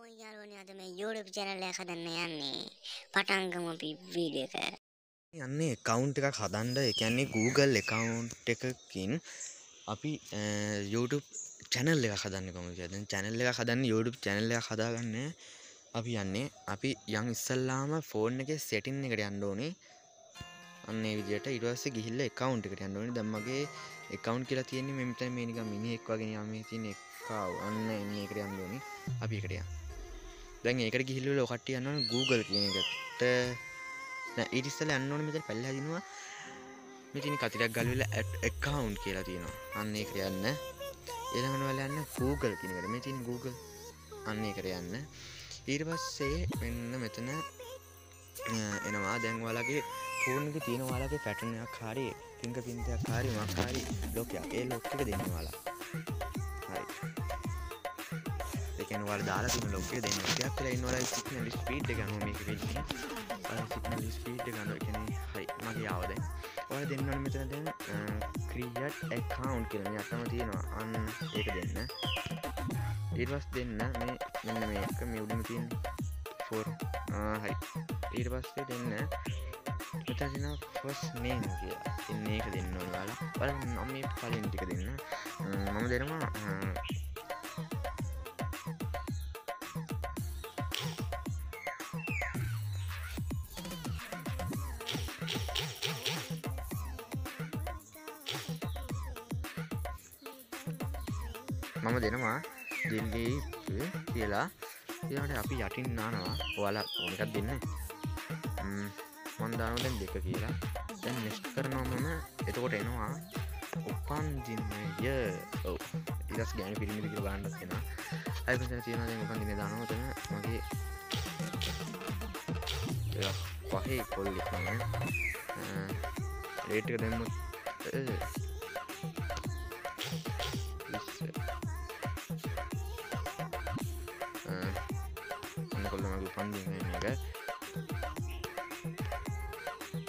කොයි යාළුවනේ අද මේ YouTube channel එක හදන්න යන්නේ පටන් ගමු අපි වීඩියෝ එක. යන්නේ account එකක් හදන්න. ඒ කියන්නේ Google account එකකින් අපි YouTube channel එකක් හදන්න කොහොමද කියලා. දැන් channel එකක් හදන්න YouTube channel එකක් හදාගන්න අපි යන් ඉස්සල්ලාම phone එකේ setting එකට යන්න ඕනේ. අන්න ඒ විදිහට ඊට පස්සේ ගිහිල්ලා account එකට යන්න ඕනේ. දැන් මගේ account කියලා තියෙන්නේ මේ මෙතන මේ නිකන් මිනිහෙක් වගේ නිකන් මේ තියෙන account. අන්න මේකට යන්න ඕනේ. අපි එකට යමු. දැන් ඒකට ගිහිල්ලා ඔය කට්ටිය යන්න ඕනේ Google කියන එකට. නෑ ඊට ඉස්සෙල්ලා යන්න ඕනේ මෙතන පැල්ල හැදිනවා. මෙතන කතිරයක් ගල්විලා account කියලා තියෙනවා. අන්න ඒකට යන්න. ඊළඟට වල යන්න Google කියන එකට. මේ තියෙන Google. අන්න ඒකට යන්න. ඊට පස්සේ මෙන්න මෙතන එනවා. දැන් ඔයාලගේ ෆෝන් එකේ තියෙන ඔයාලගේ පැටර්න් එකක් හරි fingerprint එකක් හරි මොකක් හරි ලොක් එකක්. ඒ ලොක් එක දෙන්න ඔයාලා. හරි. ඒ කියන්නේ ඔයාලා දාලා තියෙන ලොක් එක දෙන්න. ටිකක් වෙලා ඉන්න ඔයාලා සිග්නල් ස්පීඩ් එක ගන්නවා මේක වෙන්නේ. සිග්නල් ස්පීඩ් එක ගන්නවා කියන්නේ හරි මගේ ආව දැන්. ඔයාලා දෙන්න ඕනේ මෙතන දැන් create account කියලා මේ අතම තියෙනවා. අන්න ඒක දෙන්න. ඊට පස්සේ දෙන්න මේ මෙන්න මේක මේ උඩින් තියෙන for හරි. ඊට පස්සේ දෙන්න මෙතන තියෙනවා first name කියලා. ඉන්න ඒක දෙන්න ඕනේ ඔයාලා. බලන්න මම මේ පළවෙනි ටික දෙන්න. මම දෙනවා මම දෙනවා දිල්ලීප් කියලා. ඊළඟට අපි යටින් නානවා. ඔයාලා ඕන එකක් දෙන්න. මම දානවා දැන් 2 කියලා. දැන් next කරනවා මම. එතකොට එනවා උපන් දිනය. ඔව්. ඊටස් ගෑනු පිළිමිද කියලා බලන්නත් එනවා. අය මෙතන තියෙනවා දැන් උපන් දිනේ දානවා. එතන මගේ පහේ කොල්ලෙක් නෑ. රේට් එක දැම්මොත්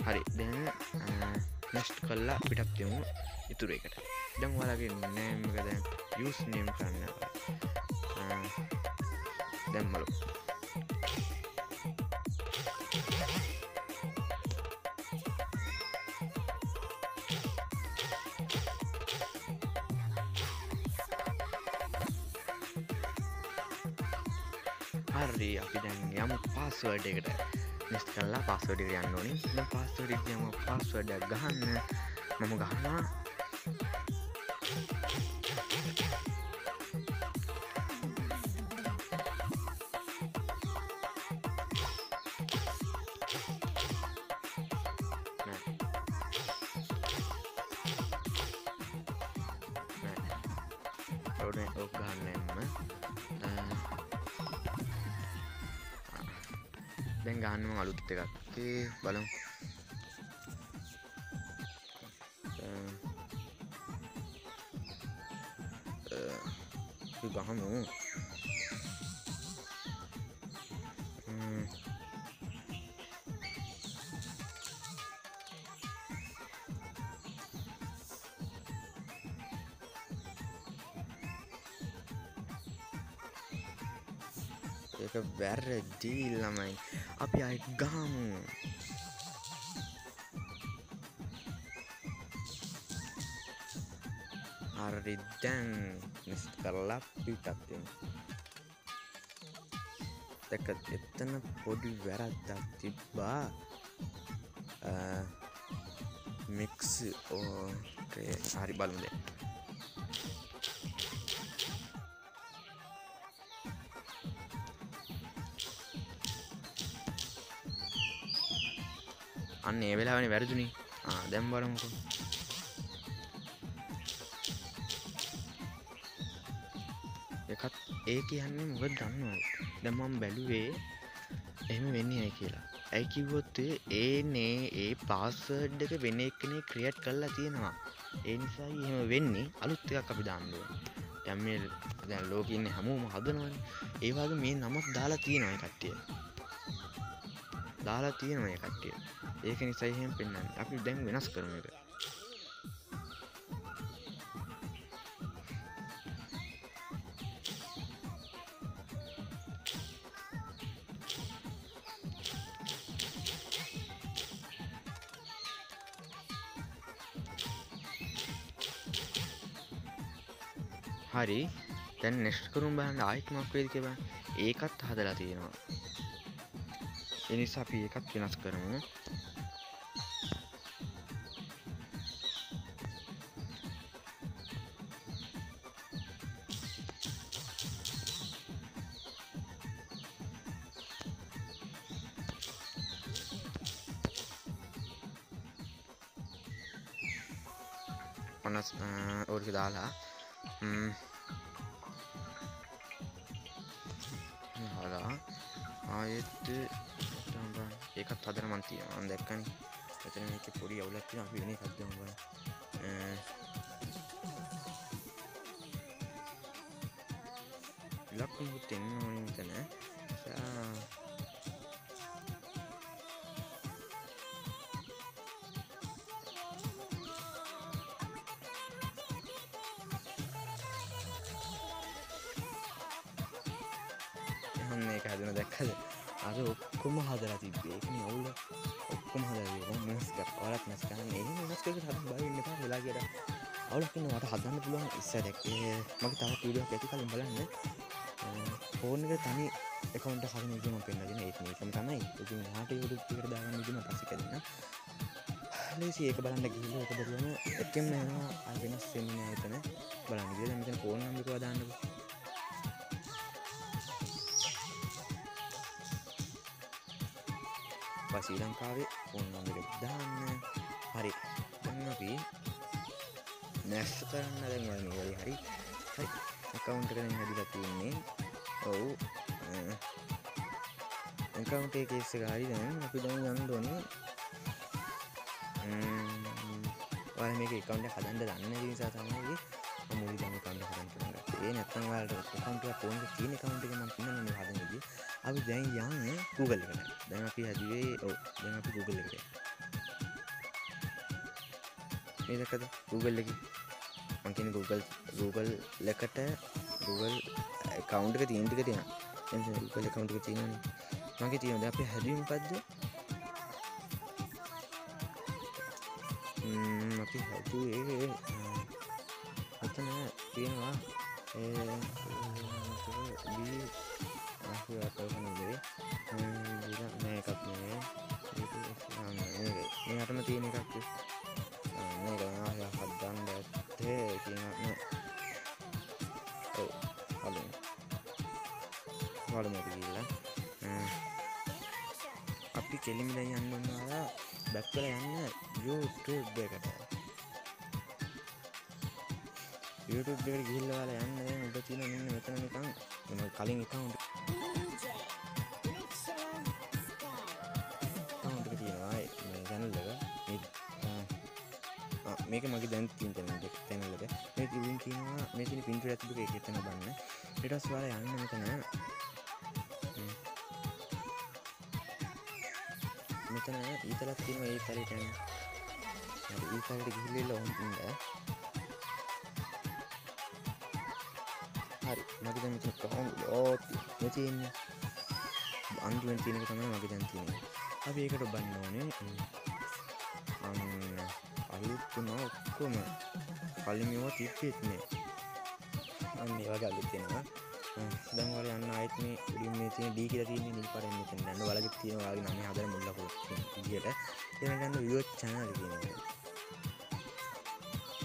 හරි දැන් next කළා පිටක් දෙමු ඉතුරු එකට. දැන් ඔයාලගේ name එක දැන් use name කරන්න. දැම්මලු. හරි අපි දැන් යමු password එකට. next කරලා password එකට යන්න ඕනේ. දැන් password එක යමු password එක ගහන්න. මම ගහනවා ඔක් ගහන්න එන්න. දැන් ගහන්න මම අලුත් එකක්. බලමු. ගහමු. ඒක වැරදි ළමයි. අපි ආයෙ ගහමු. හරි දැන් next කරලා පිටත් වෙමු. දැක්ක එතන පොඩි වැරද්දක් තිබ්බා. mix ඕකේ හරි බලමු දැන්. අන්න ඒ වෙලාවනේ වැරදුනේ. දැන් බලමුකෝ. ඒකත් ඒ කියන්නේ මොකද දන්නවද? දැන් මම බැලුවේ එහෙම වෙන්නේ නැහැ කියලා. ඇයි කිව්වොත් ඒ පාස්වර්ඩ් එක වෙන එක්කෙනෙක් ක්‍රියේට් කරලා තියෙනවා. ඒ නිසායි එහෙම වෙන්නේ. අලුත් එකක් අපි දාන්න ඕනේ. දැන් මේ දැන් ලෝකේ ඉන්නේ හැමෝම හදනවනේ. ඒ වගේ මේ නමක් දාලා තියෙනවා ඒ කට්ටිය. දාලා තියෙනවා ඒ කට්ටිය. ඒක නිසා එහෙම පෙන්වන්නේ. අපි දැන් වෙනස් කරමු ඒක. හරි දැන් නෙක්ස්ට් කරුම් බලන්න ආයෙත් මොකක් වෙයිද කියලා ඒකත් හදලා තියෙනවා. ඒ නිසා අපි ඒකත් වෙනස් කරමු. ඔනස් ඕක දාලා හලා ආයෙත් ඒකත් හදලා මන් තියෙනවා මම දැක්කනේ. එතන මේකේ පොඩි අවුලක් තියෙනවා. අපි වෙන එකක් දාමු බලන්න. ලක්කුත් එන්න ඕනේ මෙතන. මේක හදන දැක්කද? අර ඔක්කොම හදලා තිබ්බේ. ඒකනේ අවුල. ඔක්කොම හදලා තිබ්බා. මම වෙනස් කරා. ඔයාලත් වෙනස් කරන්න. එහෙම වෙනස් කරලා හදන්න බය වෙන්න එපා. වෙලා කියලා. අවුලක් ඉන්න මට හදන්න පුළුවන් ඉස්සරහ. මගේ තවත් වීඩියෝ එකක් ඇති කලින් බලන්න. ෆෝන් එක තනි account එක හදන විදිහ මම පෙන්නලා දෙනවා. ඒකම තමයි. ඉතින් යාට YouTube එකට දාගන්න විදිහ මම පස්සේ කරන්න. ලේසි ඒක බලන්න ගිහිල්ලා ඒක බැලුවම එකෙන්ම යනවා. ආය වෙනස් වෙන්නේ නැහැ එතන. බලන්න ගිහලා දැන් මෙතන ෆෝන් නම්බර් එක දාන්නකෝ. ශ්‍රී ලංකාවේ ෆෝන් නම්බර් එක දාන්න. හරි. දැන් අපි නැස්ට් කරන්න දැන් වල මේ හරි. හරි. account එක දැන් හැදිලා තියෙන්නේ. ඔව්. account එකේ කේස් එක හරි දැන් අපි දැන් යන්න ඕනේ. ඔයාලා මේක account එක හදන්න දන්නේ නැති නිසා තමයි මම මුලින්ම account එක හදන්න පටන් ගත්තේ. ඒ නැත්නම් ඔයාලට account එක ෆෝන් එකේ තියෙන account එක මම පින්නන්නේ මේ හදන විදිහ. අපි දැන් යන්නේ Google එකට. දැන් අපි හැදුවේ දැන් අපි Google එකට. මේ දැක්කද Google එකේ මම කියන්නේ Google එකට Google account එක තියෙන ටික තියෙනවා. දැන් Google account එක තියෙනවනේ. මගේ තියෙනවා. දැන් අපි හැදුවේ මොකද්ද? අපි හැදුවේ මෙතන තියෙනවා මේකත් මේකටම තියෙන එකක් මේක හදන්න ඇත්තේ තියෙනවා. ඔව් බලමු කියලා අපි කෙලින්ම දැන් යන්න ඕනවා බැක් කරලා යන්න YouTube එකට. YouTube එකට ගිහිල්ලා ඔයාලා යන්න දැන් ඔබ තියෙන මෙන්න මෙතන නිකන් මම කලින් account එක තියෙනවා මේ channel එක මේක මගේ දැන් තියෙන channel එක මේ link තියෙනවා මේ තියෙන pin එක ඇතුළේ ඒක එතන බලන්න. ඊට පස්සේ ඔයාලා යන්න මෙතන මෙතන ඊතලක් තියෙනවා ඒ කාලේට යන්න. හරි ඒ කාලේට ගිහිල්ලා ඔන්න ඉන්න. හරි මගේ දැන් මෙතන කොහොමද මේ තියෙන්නේ අන්තිමට තියෙන එක තමයි මගේ දැන් තියෙන්නේ. අපි ඒකට බන්න ඕනේ. අලුත් තුන ඔක්කොම කලින් ඒවා තිබ්බෙත් නේ. අන්න ඒ වගේ අලුත් වෙනවා. දැන් වල යන්න ආයෙත් මේ උඩින් මේ තියෙන D කියලා තියෙන නිල් පාටෙන් මෙතන දැන් ඔයාලගේ තියෙන ඔයාලගේ නම හදලා මුල් ලකුණු විදියට එතන ගන්න video channel කියනවා.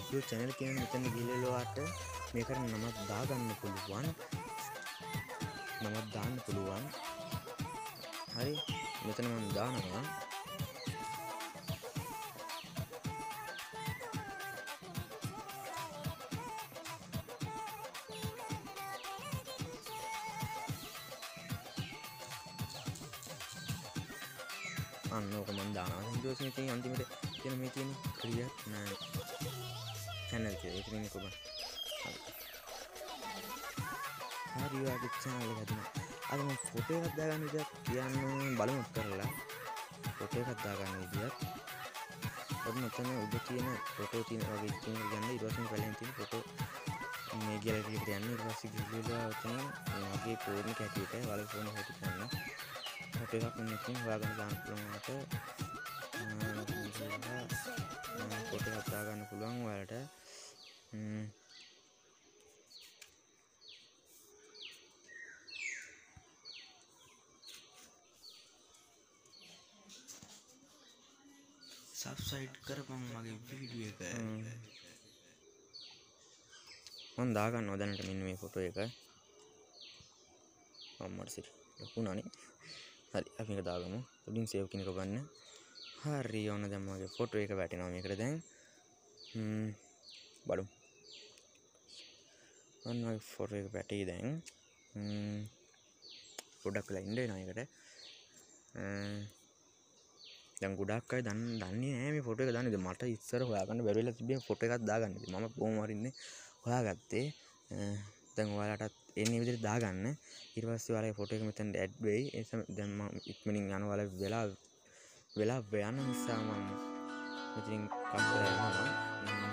video channel කියන මෙතන ගිහලා ඔයාට මේකට නමක් දාගන්න පුළුවන්. නමක් දාන්න පුළුවන්. හරි මෙතන මම දානවා. අන්න ඕක මම දානවා. ඊට පස්සේ මේ තියෙන අන්තිමට තියෙන මේ තියෙන ක්‍රියා නෑ channel එක. ඒක නෙමෙයි කොබන්. හරි ඔයාගේ channel එක හදිනවා. අද මම ෆොටෝ එකක් දාගන්න විදියක් කියන්න බලමු කරලා. ෆොටෝ එකක් දාගන්න විදියක්. ඔබ මෙතන උඩ තියෙන ෆොටෝ තියෙන වගේ තියෙන ගන්න ඊට පස්සේ පළවෙනි තියෙන ෆොටෝ මේ ගැලරි එකට යන්න ඊට පස්සේ ගිහිල්ලා ඔතන මගේ ෆෝන් එක හැටියට ඔයාලගේ ෆෝන් එක හැටියට ගන්න. ෆොටෝ එකක් මෙතනින් හොයාගන්න දාන්න පුළුවන් වට. ෆොටෝ එකක් දාගන්න පුළුවන් ඔයාලට. සබ්ස්ක්‍රයිබ් කරපන් මගේ වීඩියෝ එක. මම දාගන්නවා දැනට මෙන්න මේ ෆොටෝ එක. අම්මට සිට ලකුණානේ. හරි අපි මේක දාගමු. උඩින් සේව් කියන එක ගන්න. හරි ඕන දැන් මගේ ෆොටෝ එක වැටෙනවා මේකට දැන්. බලමු. ඔන්න මගේ ෆොටෝ එක වැටේ දැන්. පොඩ්ඩක් වෙලා ඉන්න වෙනවා ඒකට. දැන් ගොඩක් අය දන්නේ නැහැ මේ ෆොටෝ එක දාන්නේ. මට ඉස්සර හොයාගන්න බැරි වෙලා තිබ්බේ ෆොටෝ එකක් දාගන්න. මම බොහොම වරින්නේ හොයාගත්තේ. දැන් ඔයාලටත් එන්නේ විදිහට දාගන්න. ඊට පස්සේ ඔයාලගේ ෆොටෝ එක මෙතන ඇඩ් වෙයි. ඒ දැන් මම ඉක්මනින් යනවා වෙලා යන නිසා මම මෙතනින් කප් කරලා යනවා.